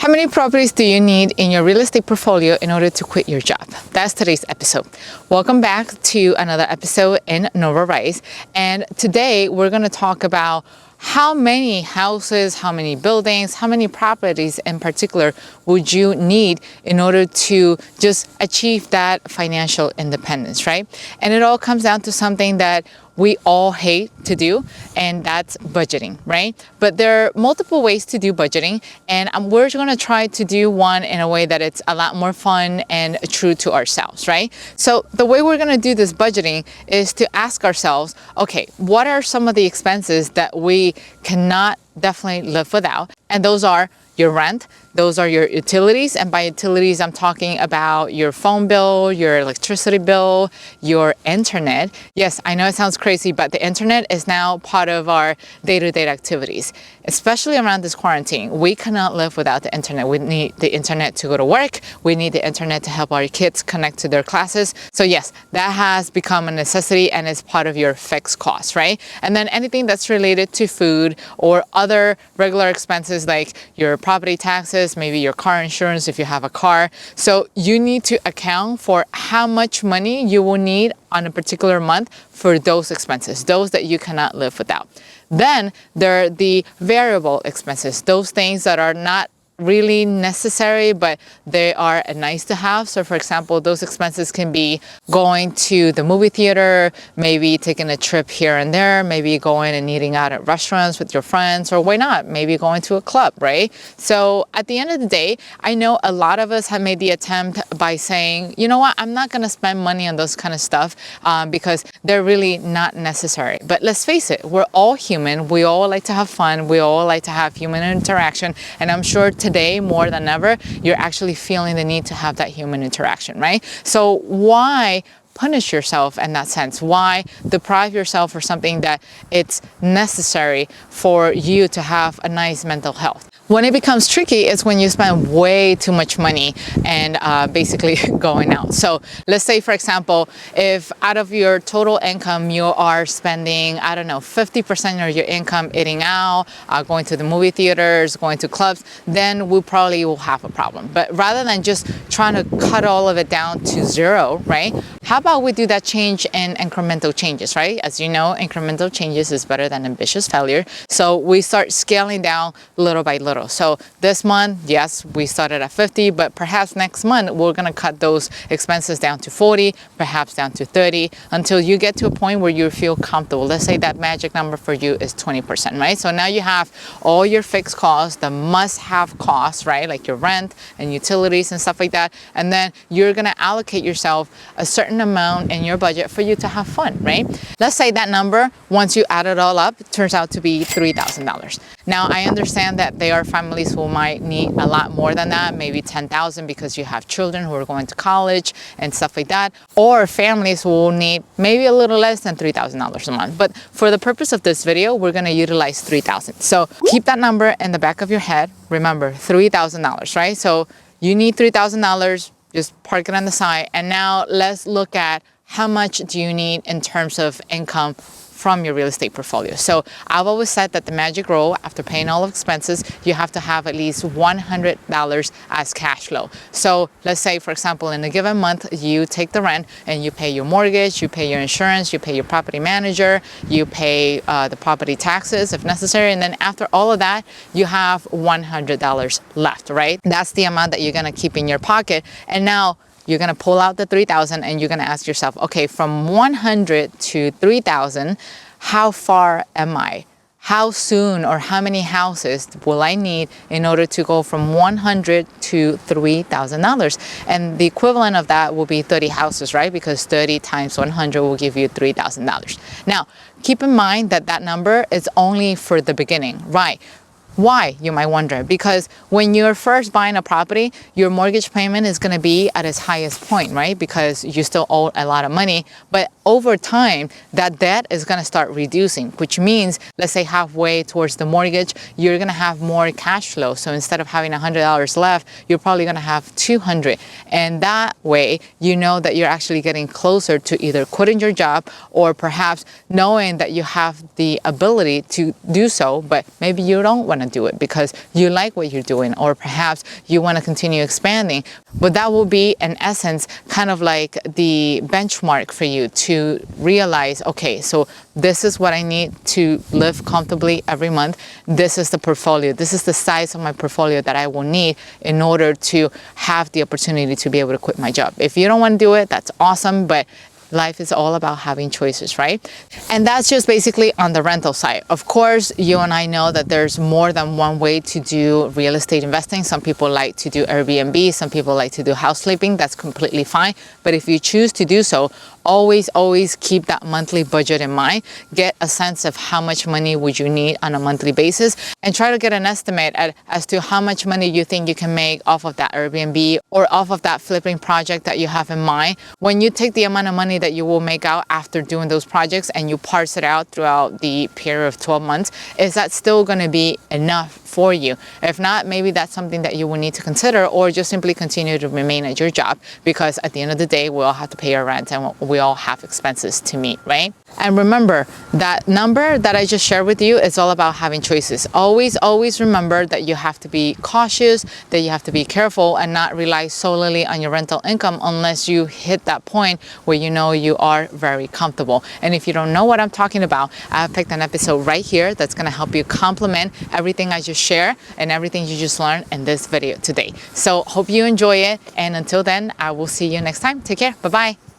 How many properties do you need in your real estate portfolio in order to quit your job? That's today's episode. Welcome back to another episode in Nova Rise. And today we're going to talk about how many houses, how many buildings, how many properties in particular would you need in order to just achieve that financial independence, right? And it all comes down to something that we all hate to do, and that's budgeting, right? But there are multiple ways to do budgeting, and we're going to try to do one in a way that it's a lot more fun and true to ourselves, right? So the way we're going to do this budgeting is to ask ourselves, okay, what are some of the expenses that we cannot definitely live without? And those are your rent, those are your utilities, and by utilities I'm talking about your phone bill, your electricity bill, your internet. Yes, I know it sounds crazy, but the internet is now part of our day-to-day activities, especially around this quarantine. We cannot live without the internet. We need the internet to go to work. We need the internet to help our kids connect to their classes. So yes, that has become a necessity and is part of your fixed costs, right? And then anything that's related to food or other regular expenses like your property taxes, maybe your car insurance if you have a car. So you need to account for how much money you will need on a particular month for those expenses, those that you cannot live without. Then there are the variable expenses, those things that are not really necessary, but they are nice to have. So for example, those expenses can be going to the movie theater, maybe taking a trip here and there, maybe going and eating out at restaurants with your friends, or why not, maybe going to a club, right? So at the end of the day, I know a lot of us have made the attempt by saying, you know what, I'm not going to spend money on those kind of stuff because they're really not necessary. But let's face it, we're all human. We all like to have fun. We all like to have human interaction. And I'm sure today, more than ever, you're actually feeling the need to have that human interaction, right? So why punish yourself in that sense? Why deprive yourself for something that it's necessary for you to have a nice mental health? When it becomes tricky is when you spend way too much money and basically going out. So let's say, for example, if out of your total income, you are spending, I don't know, 50% of your income eating out, going to the movie theaters, going to clubs, then we probably will have a problem. But rather than just trying to cut all of it down to zero, right? How about we do that change in incremental changes, right? As you know, incremental changes is better than ambitious failure. So we start scaling down little by little. So this month, yes, we started at 50, but perhaps next month we're going to cut those expenses down to 40, perhaps down to 30, until you get to a point where you feel comfortable. Let's say that magic number for you is 20%, right? So now you have all your fixed costs, the must-have costs, right? Like your rent and utilities and stuff like that. And then you're going to allocate yourself a certain amount in your budget for you to have fun, right? Let's say that number, once you add it all up, turns out to be $3,000. Now, I understand that there are families who might need a lot more than that, maybe 10,000 because you have children who are going to college and stuff like that, or families who will need maybe a little less than $3,000 a month. But for the purpose of this video, we're going to utilize 3,000. So keep that number in the back of your head. Remember, $3,000, right? So you need $3,000, just park it on the side. And now let's look at how much do you need in terms of income from your real estate portfolio. So I've always said that the magic rule, after paying all expenses, you have to have at least $100 as cash flow. So let's say, for example, in a given month, you take the rent and you pay your mortgage, you pay your insurance, you pay your property manager, you pay the property taxes if necessary. And then after all of that, you have $100 left, right? That's the amount that you're going to keep in your pocket. And now you're going to pull out the 3,000 and you're going to ask yourself, okay, from 100 to 3,000, how far am I? How soon or how many houses will I need in order to go from 100 to $3,000? And the equivalent of that will be 30 houses, right? Because 30 times 100 will give you $3,000. Now, keep in mind that that number is only for the beginning, right? Why, you might wonder? Because when you're first buying a property, your mortgage payment is going to be at its highest point, right? Because you still owe a lot of money. But over time, that debt is going to start reducing, which means, let's say halfway towards the mortgage, you're going to have more cash flow. So instead of having $100 left, you're probably going to have 200. And that way, you know that you're actually getting closer to either quitting your job or perhaps knowing that you have the ability to do so, but maybe you don't want to do it because you like what you're doing, or perhaps you want to continue expanding. But that will be, in essence, kind of like the benchmark for you to realize, okay, so this is what I need to live comfortably every month. This is the portfolio. This is the size of my portfolio that I will need in order to have the opportunity to be able to quit my job. If you don't want to do it, that's awesome, but life is all about having choices, right? And that's just basically on the rental side. Of course, you and I know that there's more than one way to do real estate investing. Some people like to do Airbnb, some people like to do house flipping. That's completely fine. But if you choose to do so, always keep that monthly budget in mind. Get a sense of how much money would you need on a monthly basis, and try to get an estimate as to how much money you think you can make off of that Airbnb or off of that flipping project that you have in mind. When you take the amount of money that you will make out after doing those projects and you parse it out throughout the period of 12 months, is that still going to be enough for you? If not, maybe that's something that you will need to consider, or just simply continue to remain at your job, because at the end of the day, we all have to pay our rent and we all have expenses to meet, right? And remember, that number that I just shared with you is all about having choices. Always remember that you have to be cautious, that you have to be careful and not rely solely on your rental income unless you hit that point where you know you are very comfortable. And if you don't know what I'm talking about, I've picked an episode right here that's going to help you complement everything I just shared and everything you just learned in this video today. So hope you enjoy it. And until then, I will see you next time. Take care. Bye-bye.